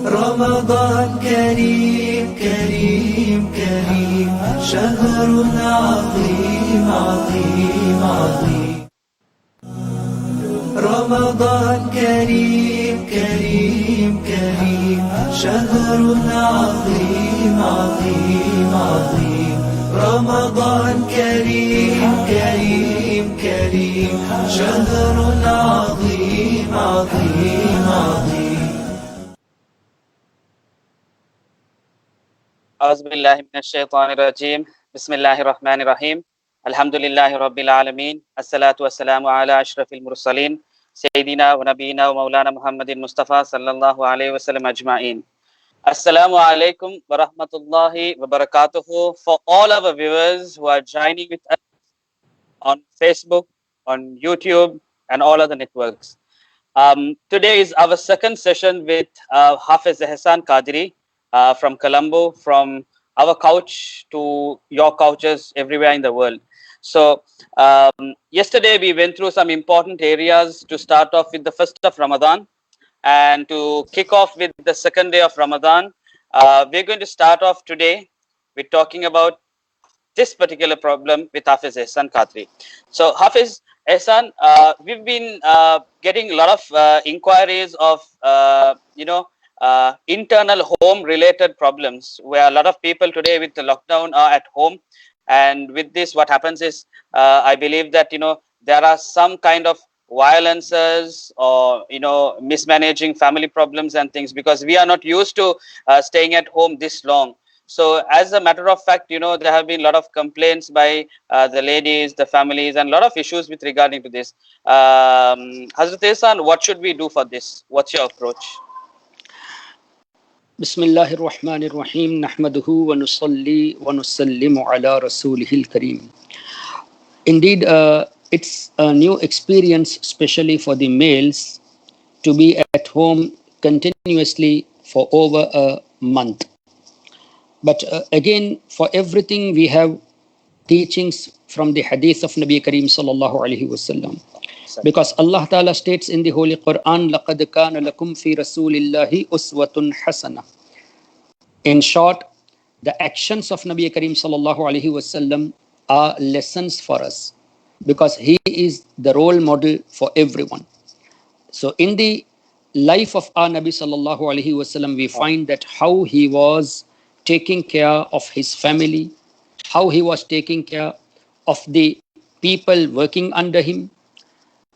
رمضان كريم كريم كريم شهر عظيم عظيم عظيم رمضان كريم كريم كريم شهر عظيم عظيم عظيم رمضان كريم كريم كريم شهر عظيم عظيم عظيم أعوذ بالله من الشيطان الرجيم بسم الله الرحمن الرحيم الحمد لله رب العالمين الصلاة والسلام على أشرف المرسلين سيدنا ونبينا ومولانا محمد المصطفى صلى الله عليه وسلم أجمعين. Assalamu alaikum wa rahmatullahi wa barakatuhu for all our viewers who are joining with us on Facebook, on YouTube, and all other networks. Today is our second session with Hafiz Ehsan Qadri from Colombo, from our couch to your couches everywhere in the world. So yesterday we went through some important areas to start off with the first of Ramadan, and to kick off with the second day of Ramadan. We're going to start off today with talking about this particular problem with Hafiz Ehsan Qadri. So Hafiz Ehsan, we've been getting a lot of inquiries of internal home related problems, where a lot of people today with the lockdown are at home, and with this what happens is I believe that there are some kind of violences or mismanaging family problems and things, because we are not used to staying at home this long. So as a matter of fact, there have been a lot of complaints by the ladies, the families, and a lot of issues with regarding to this. Hazrat Ehsan, what should we do for this? What's your approach? Bismillahir Rahmanir Rahim. Nahmaduhu wa nusalli wa nusallimu ala rasulihil kareem. Indeed, it's a new experience, especially for the males, to be at home continuously for over a month. But again, for everything we have teachings from the hadith of Nabi Kareem sallallahu alaihi wasallam. Because Allah Ta'ala states in the Holy Quran, لَقَدْ كَانَ لَكُمْ فِي رَسُولِ اللَّهِ أُسْوَةٌ حَسَنَةٌ. In short, the actions of Nabi Kareem sallallahu alaihi wasallam are lessons for us, because he is the role model for everyone. So in the life of our Nabi sallallahu alaihi wasallam, we find that how he was taking care of his family, how he was taking care of the people working under him,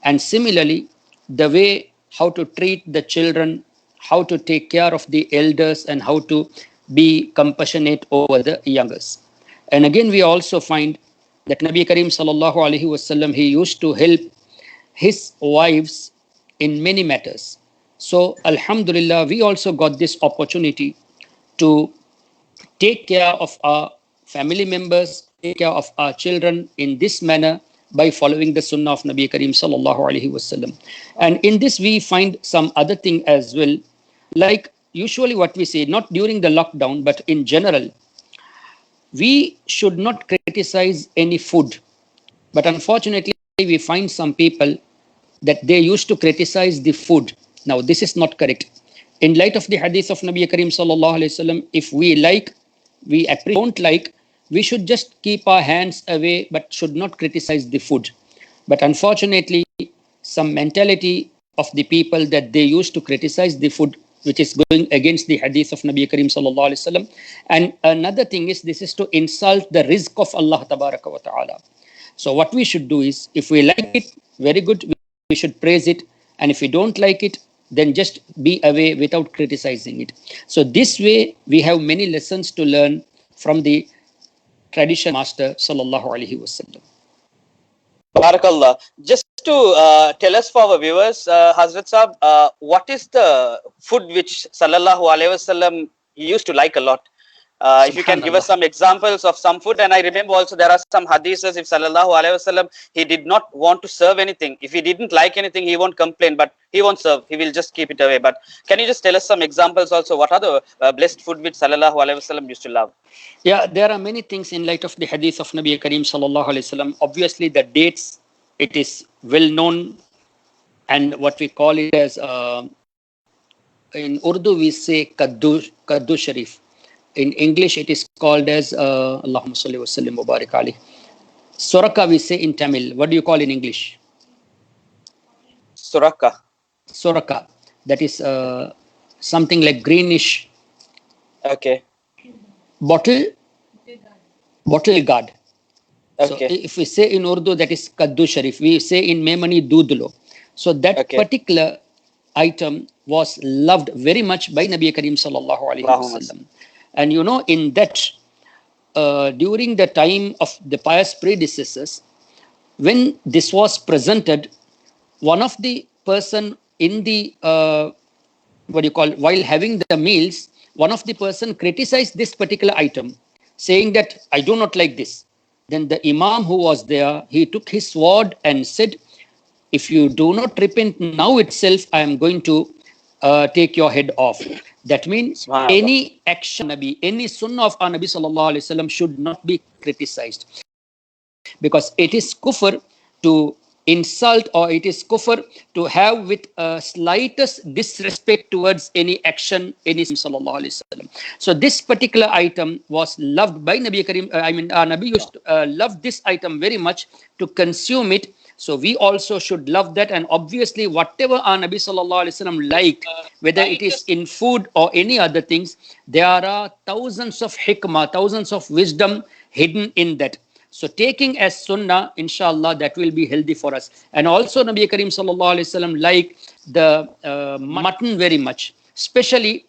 and similarly the way how to treat the children, how to take care of the elders, and how to be compassionate over the youngest. And again, we also find that Nabi Kareem sallallahu alaihi wasallam, he used to help his wives in many matters. So alhamdulillah, we also got this opportunity to take care of our family members, take care of our children in this manner by following the sunnah of Nabi Kareem sallallahu alaihi wasallam. And in this we find some other thing as well, like usually what we say, not during the lockdown, but in general, we should not criticize any food. But unfortunately, we find some people that they used to criticize the food. Now, this is not correct. In light of the hadith of Nabi Kareem sallallahu alaihi wasallam, if we like, we don't like, we should just keep our hands away, but should not criticize the food. But unfortunately, some mentality of the people that they used to criticize the food, which is going against the hadith of Nabi Kareem sallallahu alaihi wasallam. And another thing is, this is to insult the rizq of Allah tabaraka wa ta'ala. So what we should do is, if we like it, very good, we should praise it. And if we don't like it, then just be away without criticizing it. So this way, we have many lessons to learn from the tradition master sallallahu alaihi wasallam. Barakallah. Just to tell us for our viewers, Hazrat Sahab, what is the food which sallallahu alaihi wasallam used to like a lot? If you can give us some examples of some food. And I remember also there are some hadiths, if sallallahu alaihi wasallam, he did not want to serve anything. If he didn't like anything, he won't complain, but he won't serve. He will just keep it away. But can you just tell us some examples also? What are the blessed food which sallallahu alaihi wasallam used to love? Yeah, there are many things in light of the hadith of Nabi Kareem sallallahu alaihi wasallam. Obviously, the dates, it is well known, and what we call it as in Urdu we say Kaddu Sharif. In English it is called as Allahumma salli wa sallim wa barik alayhi. Soraka we say in Tamil. What do you call in English? Suraka. Soraka. That is something like greenish Okay. bottle guard. So Okay. if we say in Urdu, that is Kaddu Sharif. We say in Memani Dudlo. So that Okay. particular item was loved very much by Nabi Karim sallallahu alaihi wasallam. And you know, in that, during the time of the pious predecessors, when this was presented, one of the person in the while having the meals, one of the person criticized this particular item, saying that I do not like this. Then the Imam who was there, he took his sword and said, if you do not repent now itself, I am going to take your head off. That means any action, Nabi, any sunnah of our Nabi sallallahu alaihi wasallam should not be criticized, because it is kufr to insult, or it is kufr to have with slightest disrespect towards any action, any sallallahu alaihi wasallam. So this particular item was loved by Nabi Karim. Nabi used to love this item very much to consume it. So we also should love that, and obviously whatever our Nabi sallallahu alaihi wasallam liked, whether it is in food or any other things, there are thousands of hikmah, thousands of wisdom hidden in that. So taking as sunnah, inshallah, that will be healthy for us. And also Nabi Karim sallallahu alaihi wasallam liked the mutton very much, especially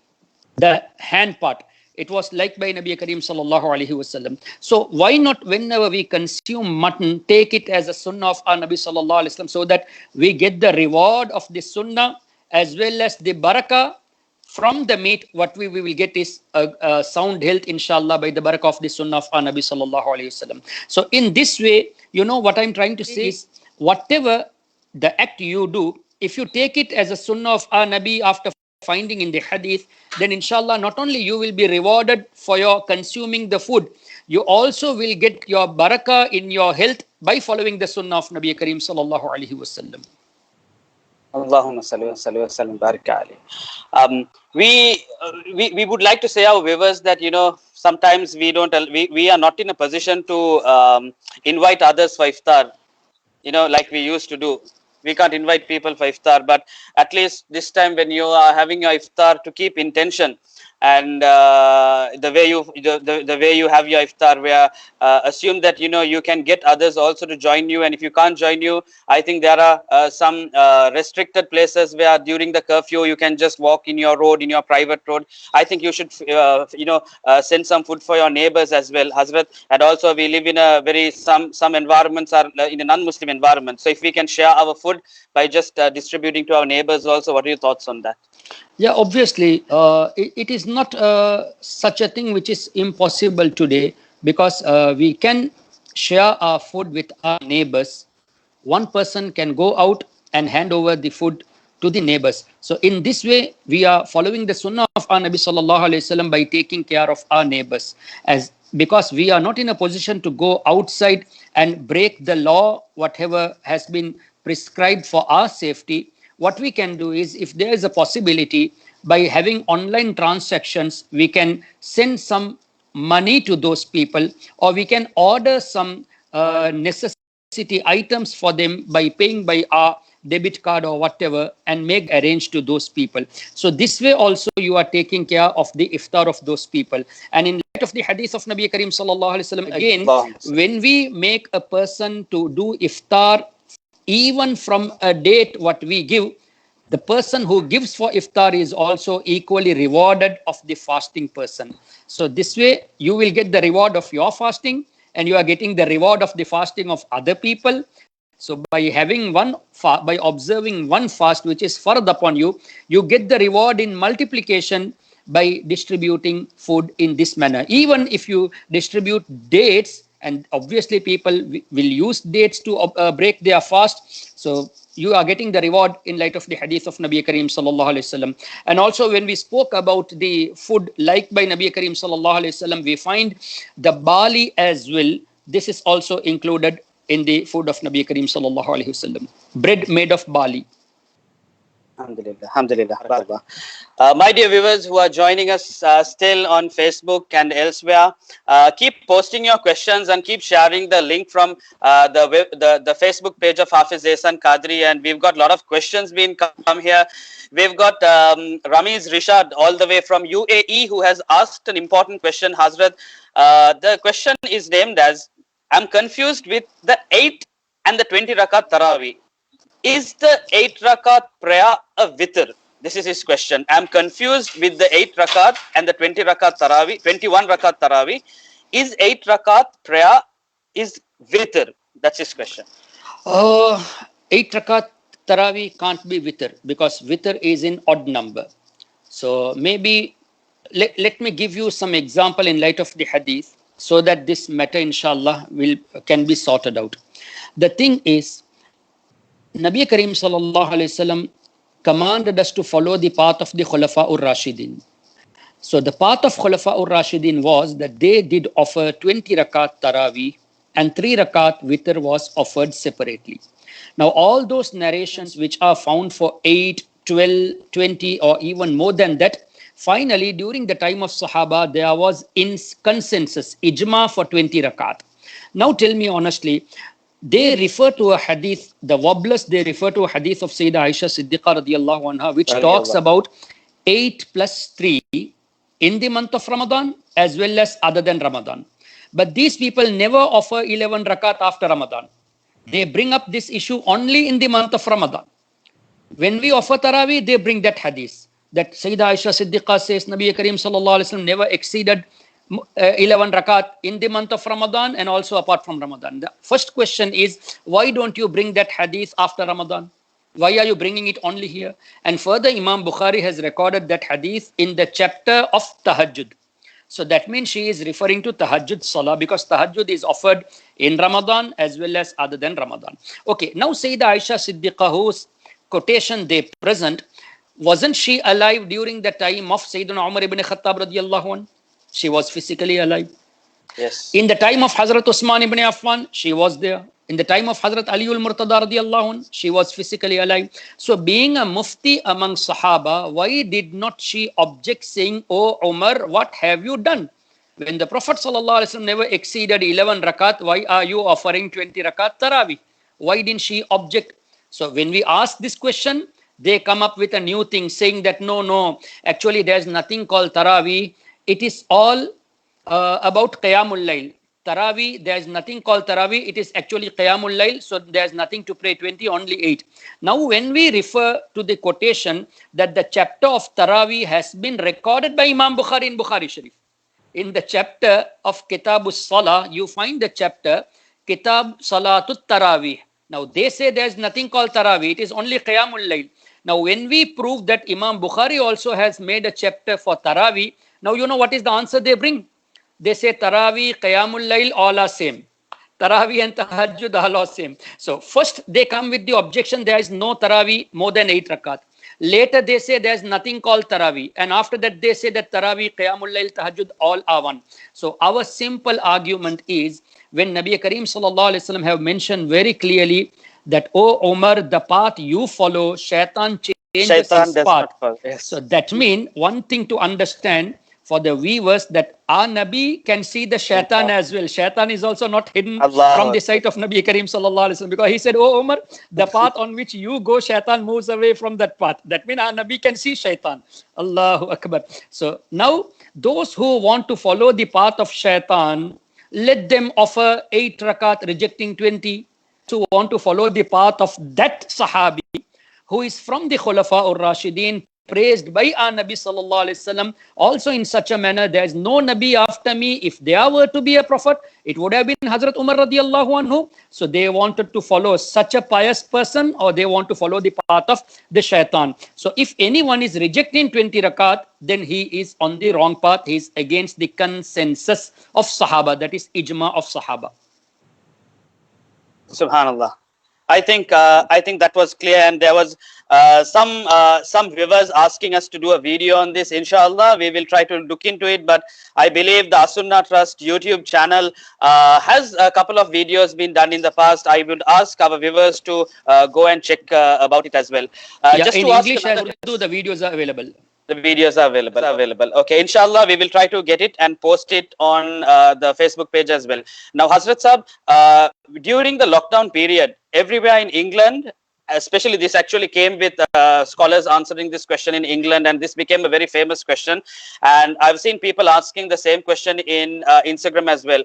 the hand part. It was liked by Nabi Karim sallallahu alaihi wasallam. So why not, whenever we consume mutton, take it as a sunnah of our Nabi sallallahu alaihi wasallam, so that we get the reward of the sunnah as well as the barakah from the meat. What we will get is a sound health, inshallah, by the barakah of the sunnah of our Nabi sallallahu alaihi wasallam. So in this way, you know what I'm trying to say is, whatever the act you do, if you take it as a sunnah of our Nabi after finding in the hadith, then inshallah not only you will be rewarded for your consuming the food, you also will get your barakah in your health by following the sunnah of Nabi Karim sallallahu alaihi wasallam. Allahumma salli wa sallim barik alayhi. We would like to say our viewers that, you know, sometimes we are not in a position to invite others for iftar, you know, like we used to do. We can't invite people for iftar, but at least this time when you are having your iftar, to keep intention, and the way you have your iftar, where assume that, you know, you can get others also to join you. And if you can't join you, I think there are some restricted places where during the curfew you can just walk in your road, in your private road. I think you should send some food for your neighbors as well, Hazrat. And also we live in a very some environments are in a non-Muslim environment, so if we can share our food by just distributing to our neighbors also, what are your thoughts on that? Yeah, obviously, it is not such a thing which is impossible today, because we can share our food with our neighbors. One person can go out and hand over the food to the neighbors. So in this way, we are following the sunnah of our Nabi sallallahu alaihi wasallam by taking care of our neighbors, because we are not in a position to go outside and break the law, whatever has been prescribed for our safety. What we can do is, if there is a possibility, by having online transactions, we can send some money to those people, or we can order some necessity items for them by paying by our debit card or whatever, and make arrange to those people. So this way also you are taking care of the iftar of those people. And in light of the hadith of Nabi Karim sallallahu alaihi wasallam, again, when we make a person to do iftar, even from a date what we give, the person who gives for iftar is also equally rewarded of the fasting person. So this way you will get the reward of your fasting, and you are getting the reward of the fasting of other people. So by having by observing one fast which is fard upon you, you get the reward in multiplication by distributing food in this manner. Even if you distribute dates, and obviously people will use dates to break their fast, so you are getting the reward in light of the hadith of Nabi Karim sallallahu alaihi wasallam. And also when we spoke about the food liked by Nabi Karim sallallahu alaihi wasallam, we find the barley as well. This is also included in the food of Nabi Karim sallallahu alaihi wasallam. Bread made of barley. Alhamdulillah, alhamdulillah, barakallah. My dear viewers who are joining us still on Facebook and elsewhere, keep posting your questions and keep sharing the link from the Facebook page of Hafiz Ehsan Qadri, and we've got a lot of questions being come here. We've got Ramiz Rishad all the way from UAE who has asked an important question, Hazrat. The question is named as, I'm confused with the 8 and the 20 rakat Taraweeh. Is the 8 rakat prayer a witr? This is his question. I'm confused with the 8 rakat and the 20 rakat Taraweeh, 21 rakat Taraweeh. Is 8 rakat prayer is witr? That's his question. 8 rakat Taraweeh can't be witr because witr is in odd number. So maybe let me give you some example in light of the hadith so that this matter inshallah can be sorted out. The thing is, Nabi Kareem sallallahu alaihi wasallam commanded us to follow the path of the Khulafa Rashidin. So the path of Khulafa Rashidin was that they did offer 20 rakat Taraweeh and 3 rakat witr was offered separately. Now all those narrations which are found for 8, 12, 20 or even more than that, finally during the time of Sahaba there was consensus, ijma for 20 rakat. Now tell me honestly, they refer to a hadith, the wobblers, they refer to a hadith of Sayyidah Aisha Siddiqa radiallahu anha, which talks about 8 plus 3 in the month of Ramadan as well as other than Ramadan. But these people never offer 11 rakat after Ramadan. They bring up this issue only in the month of Ramadan. When we offer Taraweeh, they bring that hadith that Sayyidah Aisha Siddiqa says Nabi Kareem sallallahu alaihi wasallam never exceeded 11 rakat in the month of Ramadan and also apart from Ramadan. The first question is, why don't you bring that hadith after Ramadan? Why are you bringing it only here? And further, Imam Bukhari has recorded that hadith in the chapter of Tahajjud. So that means she is referring to Tahajjud Salah because Tahajjud is offered in Ramadan as well as other than Ramadan. Okay, now Sayyidah Aisha Siddiqa, whose quotation they present, wasn't she alive during the time of Sayyidina Umar ibn Khattab radiallahu anhu? She was physically alive. Yes. In the time of Hazrat Usman ibn Affan, she was there. In the time of Hazrat Ali al-Murtada radiallahu anhu, she was physically alive. So being a mufti among Sahaba, why did not she object saying, "Oh Umar, what have you done? When the Prophet sallallahu alaihi wasallam never exceeded 11 rakat, why are you offering 20 rakat Taraweeh?" Why didn't she object? So when we ask this question, they come up with a new thing saying that no, actually there's nothing called Taraweeh. It is all about Qiyamul Layl. Taraweeh, there is nothing called Taraweeh. It is actually Qiyamul Layl. So there is nothing to pray 20, only 8. Now when we refer to the quotation that the chapter of Taraweeh has been recorded by Imam Bukhari in Bukhari Sharif. In the chapter of Kitabus Salah, you find the chapter Kitab Salatut Taraweeh. Now they say there is nothing called Taraweeh. It is only Qiyamul Layl. Now when we prove that Imam Bukhari also has made a chapter for Taraweeh, now you know what is the answer they bring? They say Taraweeh, Qiyamul Layl, all are same. Taraweeh and Tahajjud all are same. So first they come with the objection there is no Taraweeh more than 8 rakat. Later they say there is nothing called Taraweeh. And after that they say that Taraweeh, Qiyamul Layl, Tahajjud all are one. So our simple argument is when Nabi Kareem sallallahu alaihi wasallam have mentioned very clearly that, "Oh Umar, the path you follow, shaitan changes his path." Yes. So that means one thing to understand for the viewers that our Nabi can see the shaitan as well. Shaitan is also not hidden from the sight of Nabi Kareem sallallahu alaihi wasallam because he said, "Oh Umar, the path on which you go, shaitan moves away from that path." That means our Nabi can see shaitan. Allahu Akbar. So now those who want to follow the path of shaitan, let them offer 8 rakat rejecting 20. Who want to follow the path of that Sahabi who is from the Khulafa Rashidin, praised by our Nabi sallallahu alaihi wasallam, also in such a manner, there is no Nabi after me. If there were to be a prophet, it would have been Hazrat Umar radiallahu anhu. So they wanted to follow such a pious person, or they want to follow the path of the shaitan. So if anyone is rejecting 20 rakat, then he is on the wrong path. He is against the consensus of Sahaba, that is ijma of Sahaba. Subhanallah. I think that was clear, and there was some viewers asking us to do a video on this. Inshallah, we will try to look into it. But I believe the As-Sunnah Trust YouTube channel has a couple of videos been done in the past. I would ask our viewers to go and check about it as well. Yeah, just in to ask English and another- Urdu, the videos are available. The videos are available. Okay, inshallah, we will try to get it and post it on the Facebook page as well. Now, Hazrat Sahab, during the lockdown period, everywhere in England, especially this actually came with scholars answering this question in England, and this became a very famous question. And I've seen people asking the same question in Instagram as well.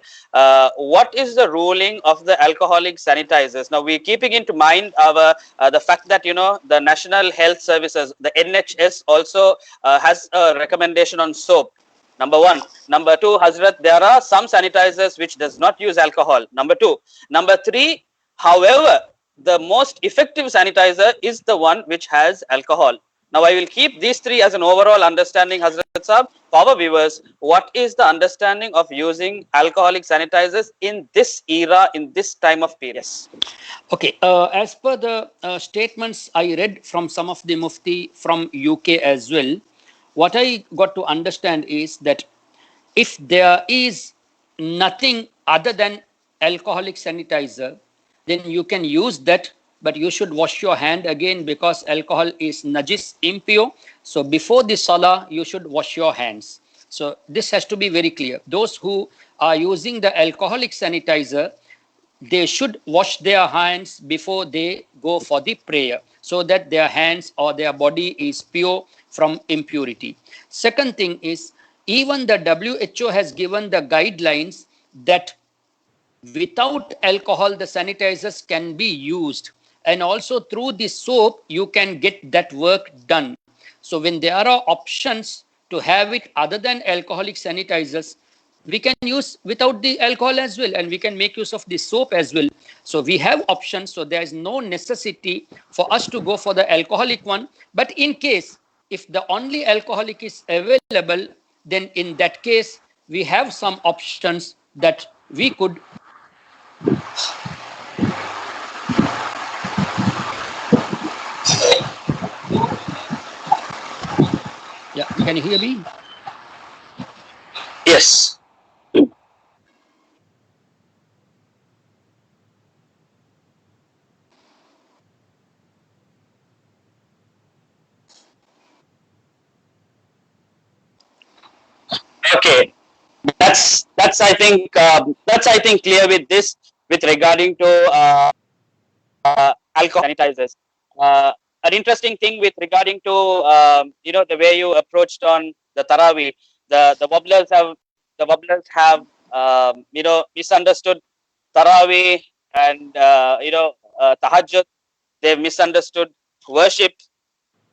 What is the ruling of the alcoholic sanitizers? Now, we're keeping into mind our the fact that, you know, the National Health Services, the NHS, also has a recommendation on soap. Number one. Number two, Hazrat, there are some sanitizers which does not use alcohol. Number two. Number three, however, the most effective sanitizer is the one which has alcohol. Now, I will keep these three as an overall understanding, Hazrat Sahab. For our viewers, what is the understanding of using alcoholic sanitizers in this era, in this time of period? Yes. Okay, as per the statements I read from some of the Mufti from UK as well, what I got to understand is that if there is nothing other than alcoholic sanitizer, then you can use that, but you should wash your hand again, because alcohol is najis, impure. So before the salah, you should wash your hands. So this has to be very clear. Those who are using the alcoholic sanitizer, they should wash their hands before they go for the prayer, so that their hands or their body is pure from impurity. Second thing is, even the WHO has given the guidelines that without alcohol the sanitizers can be used, and also through the soap you can get that work done. So when there are options to have it other than alcoholic sanitizers, we can use without the alcohol as well, and we can make use of the soap as well. So we have options, so there is no necessity for us to go for the alcoholic one. But in case if the only alcoholic is available, then in that case we have some options that we could yeah, can you hear me? Yes. Okay, that's I think clear with this, with regarding to alcohol sanitizers. An interesting thing with regarding to you know, the way you approached on the Taraweeh, the wobblers have you know, misunderstood Taraweeh and you know, Tahajjud. They've misunderstood worship.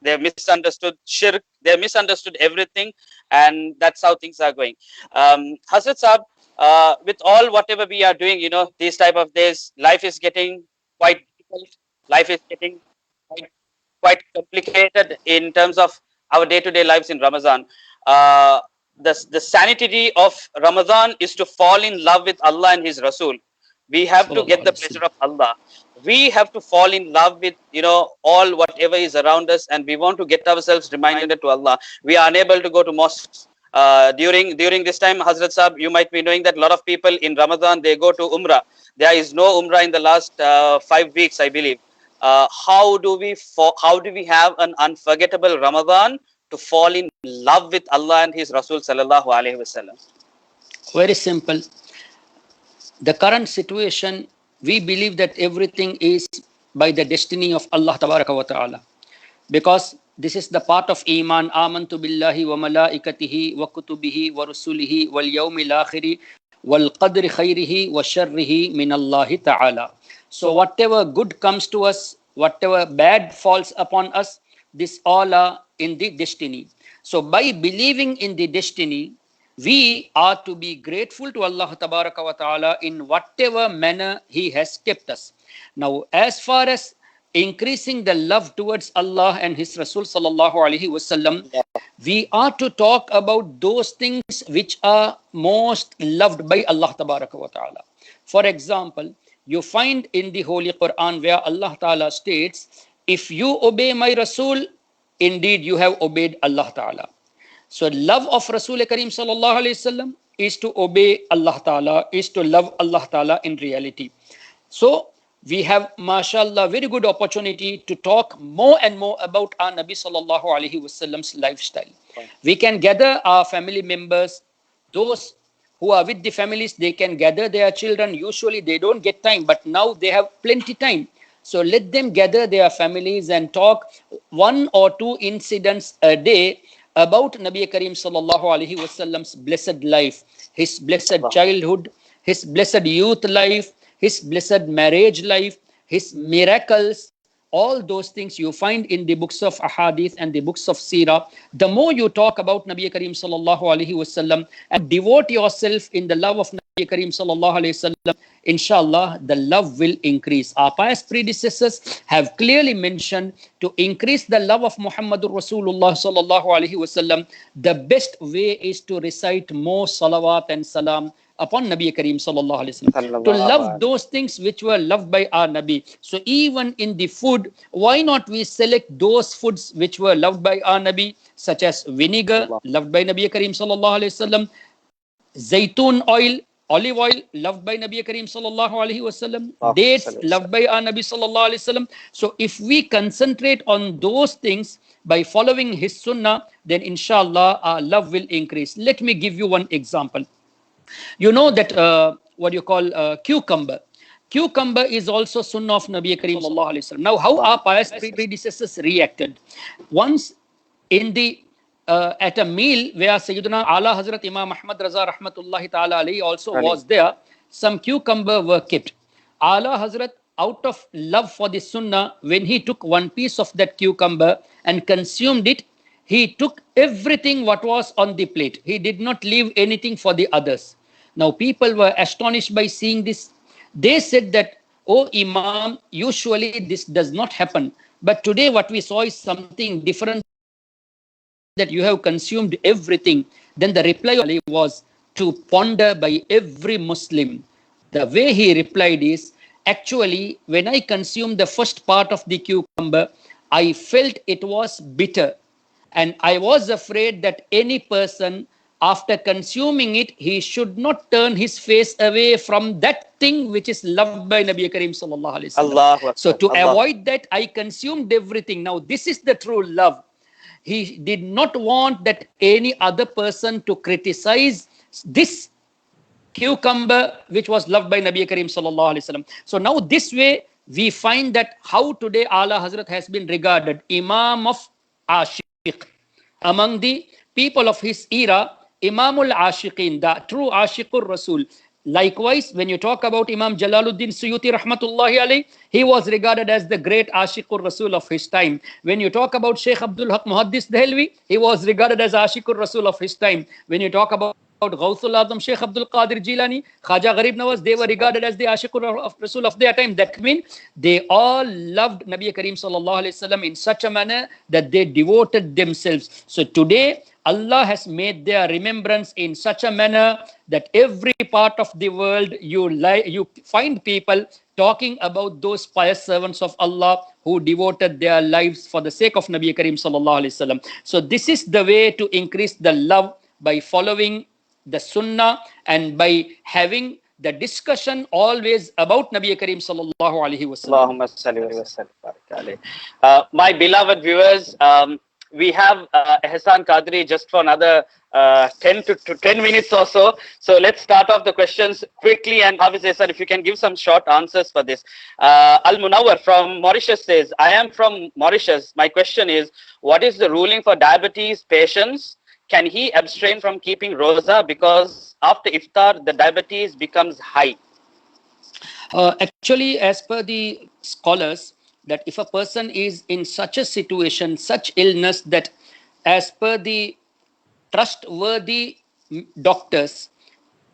They've misunderstood shirk. They've misunderstood everything, and that's how things are going. Hazrat Sahab, with all whatever we are doing, you know, these type of days, life is getting quite difficult. Life is getting quite complicated in terms of our day-to-day lives in Ramadan. The sanity of Ramadan is to fall in love with Allah and His Rasul. We have to get the pleasure of Allah. We have to fall in love with, you know, all whatever is around us, and we want to get ourselves reminded to Allah. We are unable to go to mosques. During this time, Hazrat Sahab, you might be knowing that a lot of people in Ramadan, they go to Umrah. There is no Umrah in the last 5 weeks, I believe. How do we have an unforgettable Ramadan to fall in love with Allah and His Rasul sallallahu alaihi wasallam? Very simple. The current situation, we believe that everything is by the destiny of Allah Tabaraka wa Ta'ala, because this is the part of Iman. Amantu billahi wa malaikatihi wa kutubihi wa rusulihi wal yawmil akhiri wal qadri khairihi wa sharrihi min Allahi Ta'ala. So whatever good comes to us, whatever bad falls upon us, this all are in the destiny. So by believing in the destiny, we are to be grateful to Allah Tabaraka wa Ta'ala in whatever manner He has kept us. Now, as far as increasing the love towards Allah and His Rasul sallallahu alaihi wasallam, we are to talk about those things which are most loved by Allah Tabaraka wa Ta'ala. For example, you find in the Holy Quran where Allah Ta'ala states, if you obey my Rasul, indeed you have obeyed Allah Ta'ala. So love of Rasul Kareem Sallallahu Alaihi Wasallam is to obey Allah Ta'ala, is to love Allah Ta'ala in reality. So we have, mashallah, very good opportunity to talk more and more about our Nabi Sallallahu Alaihi Wasallam's lifestyle. We can gather our family members, those who are with the families, they can gather their children. Usually they don't get time, but now they have plenty time. So let them gather their families and talk 1 or 2 incidents a day about Nabi Kareem Sallallahu Alaihi Wasallam's blessed life, his blessed childhood, his blessed youth life, his blessed marriage life, his miracles. All those things you find in the books of Ahadith and the books of Seerah. The more you talk about Nabi Kareem Sallallahu Alaihi Wasallam and devote yourself in the love of Nabi Kareem Sallallahu Alaihi Wasallam, inshallah, the love will increase. Our pious predecessors have clearly mentioned to increase the love of Muhammadur Rasulullah Sallallahu Alaihi Wasallam, the best way is to recite more salawat and salam upon Nabi Kareem Sallallahu Alaihi Wasallam, to love those things which were loved by our Nabi. So even in the food, why not we select those foods which were loved by our Nabi, such as vinegar, loved by Nabi Kareem Sallallahu Alaihi Wasallam, zaytun oil, olive oil, loved by Nabi Kareem Sallallahu Alaihi Wasallam, dates, loved by our Nabi Sallallahu Alaihi Wasallam. So if we concentrate on those things by following his sunnah, then inshallah our love will increase. Let me give you one example. You know that what you call cucumber. Cucumber is also sunnah of Nabi Kareem Sallallahu Alaihi Wasallam. Now, how our pious predecessors reacted? Once in the at a meal where Sayyidina Ala Hazrat Imam Ahmad Raza Rahmatullahi Ta'ala Ali also was there, some cucumber were kept. Ala Hazrat, out of love for the sunnah, when he took one piece of that cucumber and consumed it, he took everything what was on the plate. He did not leave anything for the others. Now people were astonished by seeing this. They said that, oh Imam, usually this does not happen. But today what we saw is something different, that you have consumed everything. Then the reply was to ponder by every Muslim. The way he replied is, actually, when I consumed the first part of the cucumber, I felt it was bitter. And I was afraid that any person, after consuming it, he should not turn his face away from that thing which is loved by Nabi Kareem Sallallahu Alaihi Wasallam. So to avoid that, I consumed everything. Now this is the true love. He did not want that any other person to criticize this cucumber which was loved by Nabi Kareem Sallallahu Alaihi Wasallam. So now this way we find that how today Ala Hazrat has been regarded Imam of Ashiq. Among the people of his era, Imamul Ashiqin, the true Ashiqur Rasul. Likewise, when you talk about Imam Jalaluddin Suyuti Rahmatullahi Alayhi, he was regarded as the great Ashiqur Rasul of his time. When you talk about Sheikh Abdul Haq Muhaddis Dehelvi, he was regarded as Ashiqur Rasul of his time. When you talk about Ghawthul Azam Sheikh Abdul Qadir Jilani, Khaja Gharib Nawaz, they were regarded as the Ashiqur of Rasul of their time. That means they all loved Nabi Kareem Sallallahu Alaihi Wasallam in such a manner that they devoted themselves. So today, Allah has made their remembrance in such a manner that every part of the world you find people talking about those pious servants of Allah who devoted their lives for the sake of Nabi Kareem Sallallahu Alaihi Wasallam. So this is the way to increase the love, by following the sunnah and by having the discussion always about Nabi Kareem Sallallahu Alaihi Wasallam. Allahumma salli wa sallim. My beloved viewers, we have Ehsan Qadri just for another 10 minutes or so. So let's start off the questions quickly. And Hafiz Ehsan, if you can give some short answers for this. Al Munawwar from Mauritius says, I am from Mauritius. My question is, what is the ruling for diabetes patients? Can he abstain from keeping roza because after iftar the diabetes becomes high? Actually, as per the scholars, that if a person is in such a situation, such illness, that as per the trustworthy doctors,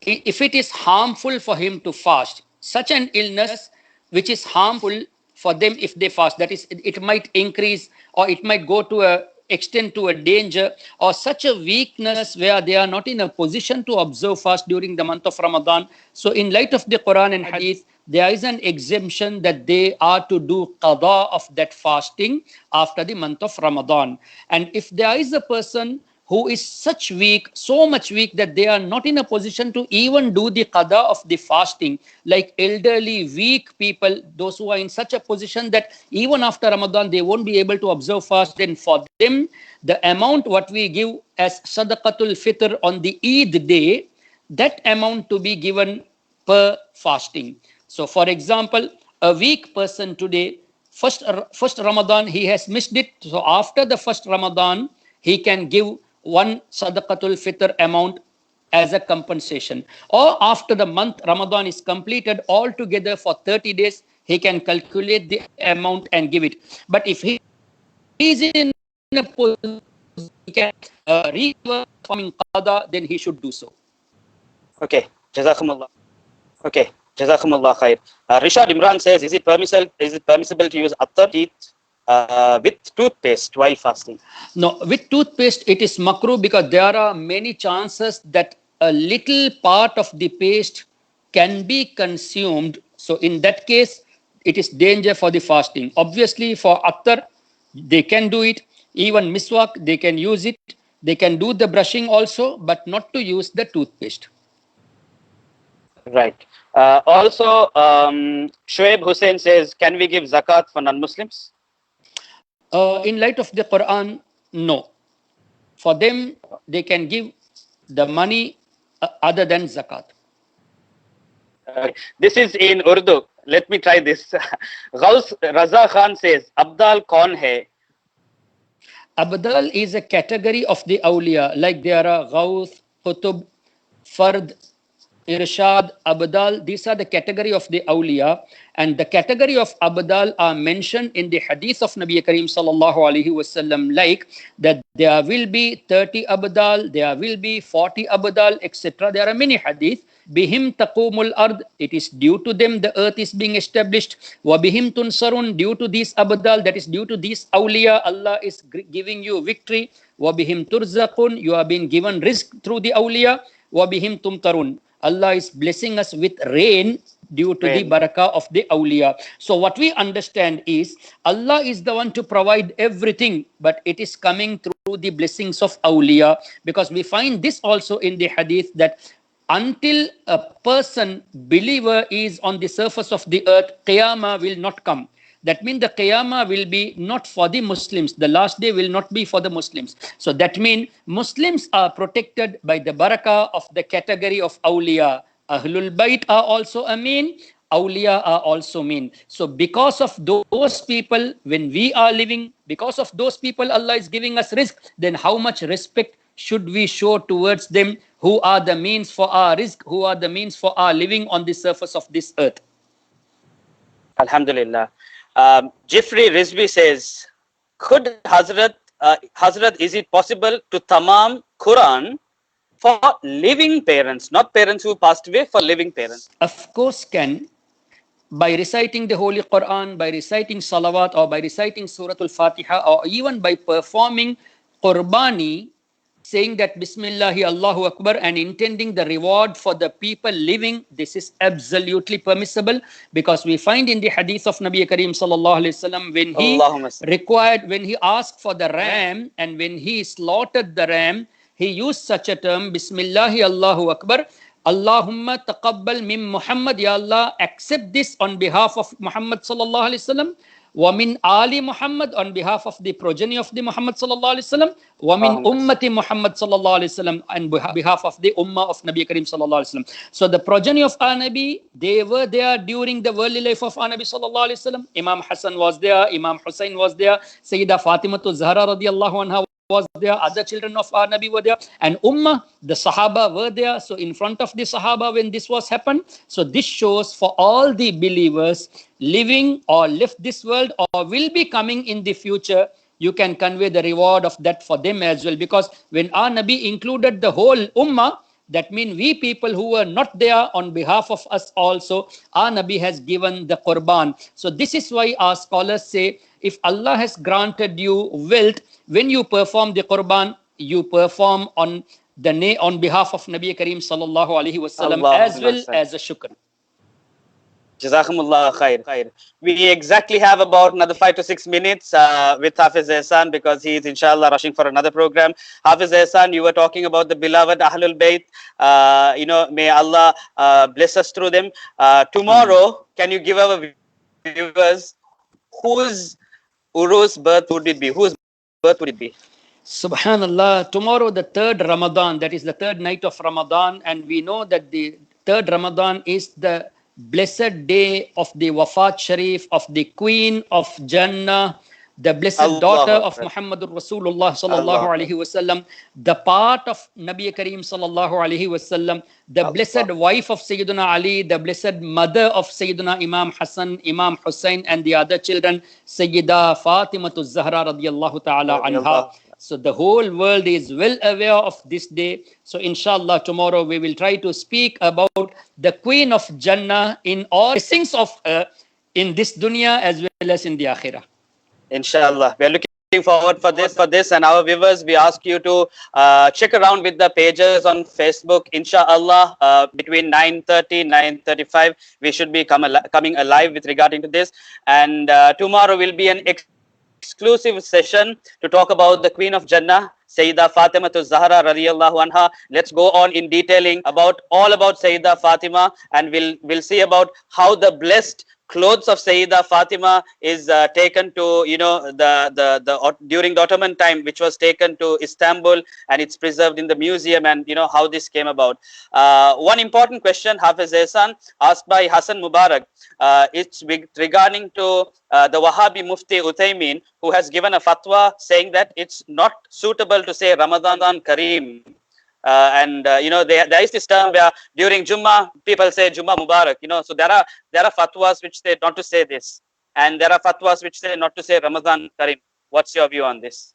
if it is harmful for him to fast, such an illness which is harmful for them if they fast, that is, it might increase or it might go to a extend to a danger, or such a weakness where they are not in a position to observe fast during the month of Ramadan. So in light of the Quran and Hadith, there is an exemption that they are to do qada of that fasting after the month of Ramadan. And if there is a person who is such weak, so much weak that they are not in a position to even do the qada of the fasting, like elderly, weak people, those who are in such a position that even after Ramadan they won't be able to observe fast, then for them, the amount what we give as sadaqatul fitr on the Eid day, that amount to be given per fasting. So for example, a weak person today, first Ramadan, he has missed it. So after the first Ramadan, he can give one sadaqatul fitr amount as a compensation. Or after the month Ramadan is completed altogether for 30 days, he can calculate the amount and give it. But if he is in a position, he can recover from qada, then he should do so. Okay, Jazakumullah. Okay, Jazakumullah khair. Rishad Imran says, is it permissible to use attar teeth with toothpaste while fasting? No, with toothpaste it is makruh because there are many chances that a little part of the paste can be consumed. So in that case, it is danger for the fasting. Obviously, for attar, they can do it. Even miswak, they can use it. They can do the brushing also, but not to use the toothpaste. Right. Also, Shoaib Hussein says, can we give zakat for non-Muslims? In light of the Quran, no. For them, they can give the money other than zakat. This is in Urdu. Let me try this. Ghaus Raza Khan says, Abdal kaun hai? Abdal is a category of the awliya, like there are Ghaus, Qutub, Fard, Irshad, Abdal. These are the category of the awliya, and the category of Abdal are mentioned in the hadith of Nabi Kareem sallallahu alaihi wasallam, like that there will be 30 Abdal, there will be 40 Abdal, etc. There are many hadith. Bihim taqumul ard, it is due to them the earth is being established. Wa bihim tunsarun, due to these Abdal, that is due to these awliya, Allah is giving you victory. Wa bihim turzaqun, you are being given rizq through the awliya. Wa bihim tumtarun, Allah is blessing us with rain due to the barakah of the awliya. So what we understand is Allah is the one to provide everything, but it is coming through the blessings of awliya, because we find this also in the hadith that until a person, believer, is on the surface of the earth, Qiyamah will not come. That means the Qiyamah will be not for the Muslims. The last day will not be for the Muslims. So that means Muslims are protected by the barakah of the category of awliya. Ahlul Bayt are also Amin. Awliya are also mean. So because of those people, when we are living, because of those people, Allah is giving us rizq, then how much respect should we show towards them, who are the means for our rizq, who are the means for our living on the surface of this earth. Alhamdulillah. Jeffrey Rizvi says, could Hazrat, is it possible to tamam Quran for living parents, not parents who passed away, for living parents? Of course can. By reciting the Holy Quran, by reciting salawat, or by reciting Surah Al-Fatiha, or even by performing Qurbani, saying that Bismillahi Allahu Akbar and intending the reward for the people living, this is absolutely permissible, because we find in the hadith of Nabi Kareem sallallahu alaihi wasallam, when when he asked for the ram and when he slaughtered the ram, he used such a term, Bismillahi Allahu Akbar, Allahumma taqabbal min Muhammad, Ya Allah, accept this on behalf of Muhammad sallallahu alaihi wasallam. Wa min Ali Muhammad, on behalf of the progeny of the Muhammad sallallahu alaihi wasallam. Wa min ummati Muhammad sallallahu alaihi wasallam, on behalf of the ummah of Nabi Kareem sallallahu alaihi wasallam. So the progeny of our Nabi, they were there during the worldly life of our Nabi sallallahu alaihi wasallam. Imam Hassan was there, Imam Hussein was there, Sayyidah Fatimatu Zahra radiyallahu anha was there, other children of our Nabi were there, and Ummah, the Sahaba were there. So in front of the Sahaba when this was happened, so this shows for all the believers living or left this world or will be coming in the future, you can convey the reward of that for them as well. Because when our Nabi included the whole Ummah, that means we people who were not there, on behalf of us also, our Nabi has given the Qurban. So this is why our scholars say, if Allah has granted you wealth, when you perform the Qurban, you perform on behalf of Nabi Kareem sallallahu alaihi wasallam as well as a shukr. Jazakumullah khair. We exactly have about another 5 to 6 minutes with Hafiz Ehsan because he is inshallah rushing for another program. Hafiz Ehsan, you were talking about the beloved Ahlul Bayt. May Allah bless us through them. Tomorrow, can you give our viewers whose Urus birth would it be? Whose birth would it be? Subhanallah, tomorrow the third Ramadan, that is the third night of Ramadan, and we know that the third Ramadan is the blessed day of the Wafat Sharif of the Queen of Jannah, the blessed Allah daughter of Akbar. Muhammadur Rasulullah sallallahu alaihi wasallam, the part of Nabi Kareem sallallahu alaihi wasallam, the blessed wife of Sayyidina Ali, the blessed mother of Sayyidina Imam Hassan, Imam Hussain, and the other children, Sayyida Fatimatu Zahra radiyallahu ta'ala anha. So the whole world is well aware of this day. So inshallah, tomorrow we will try to speak about the Queen of Jannah in all things of in this dunya as well as in the akhirah. Inshallah, we are looking forward for this, and our viewers, we ask you to check around with the pages on Facebook. Inshallah, between 9:30, 9:35, we should be coming alive with regarding to this. And tomorrow will be an exclusive session to talk about the Queen of Jannah, Sayyida Fatima Zahra radiyallahu anha. Let's go on in detailing all about Sayyida Fatima, and we'll see about how the blessed clothes of Sayyida Fatima is taken to, during the Ottoman time, which was taken to Istanbul, and it's preserved in the museum, and how this came about. One important question, Hafiz Ehsan, asked by Hassan Mubarak, it's regarding to the Wahhabi Mufti Uthaymin, who has given a fatwa saying that it's not suitable to say Ramadan Kareem. There is this term where during Jummah people say Jummah Mubarak. So there are fatwas which say not to say this, and there are fatwas which say not to say Ramadan Kareem. What's your view on this?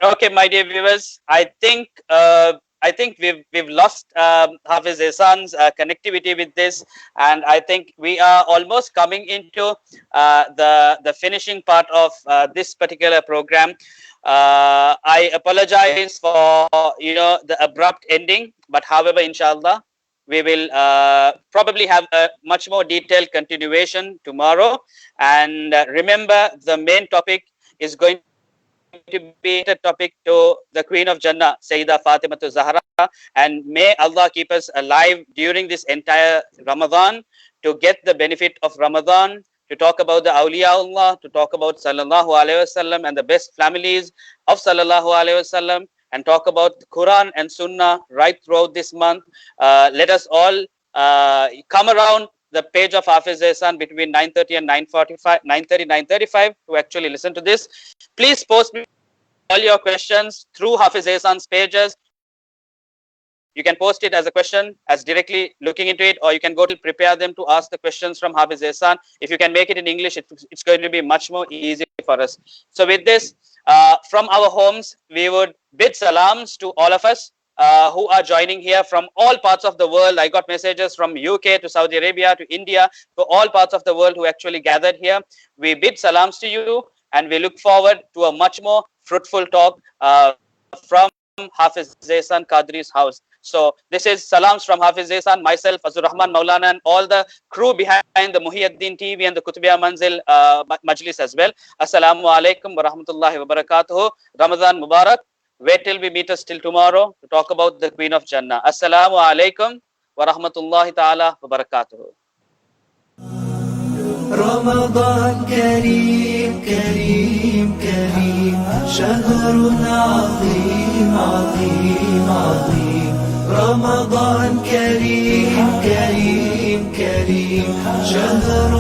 Okay, my dear viewers, I think we've lost Hafiz Ehsan's connectivity with this, and I think we are almost coming into the finishing part of this particular program. I apologize for the abrupt ending, but however, inshallah, we will probably have a much more detailed continuation tomorrow. And remember, the main topic is going to be a topic to the Queen of Jannah, Sayyida Fatima Zahra, and may Allah keep us alive during this entire Ramadan to get the benefit of Ramadan, to talk about the awliya Allah, to talk about Sallallahu Alaihi Wasallam and the best families of Sallallahu Alaihi Wasallam, and talk about Quran and Sunnah right throughout this month. Let us all come around the page of Hafiz Ehsan between 9:30 and 9:45, 9:30, 9:35 to actually listen to this. Please post me all your questions through Hafiz Ehsan's pages. You can post it as a question, as directly looking into it, or you can go to prepare them to ask the questions from Hafiz Ehsan. If you can make it in English, it's going to be much more easy for us. So with this, from our homes, we would bid salams to all of us who are joining here from all parts of the world. I got messages from UK to Saudi Arabia to India, to all parts of the world who actually gathered here. We bid salams to you, and we look forward to a much more fruitful talk from Hafiz Ehsan Qadri's house. So this is salams from Hafiz Ehsan, myself, Azur Rahman Maulana, and all the crew behind the Muhyiddin TV and the Qutubiyya Manzil Majlis as well. Assalamu alaikum wa rahmatullahi wa barakatuhu. Ramadan Mubarak. Wait till we meet us till tomorrow to talk about the Queen of Jannah. Assalamu alaikum wa rahmatullahi ta'ala wa barakatuhu. رمضان كريم كريم كريم شهر عظيم عظيم عظيم رمضان كريم كريم كريم شهر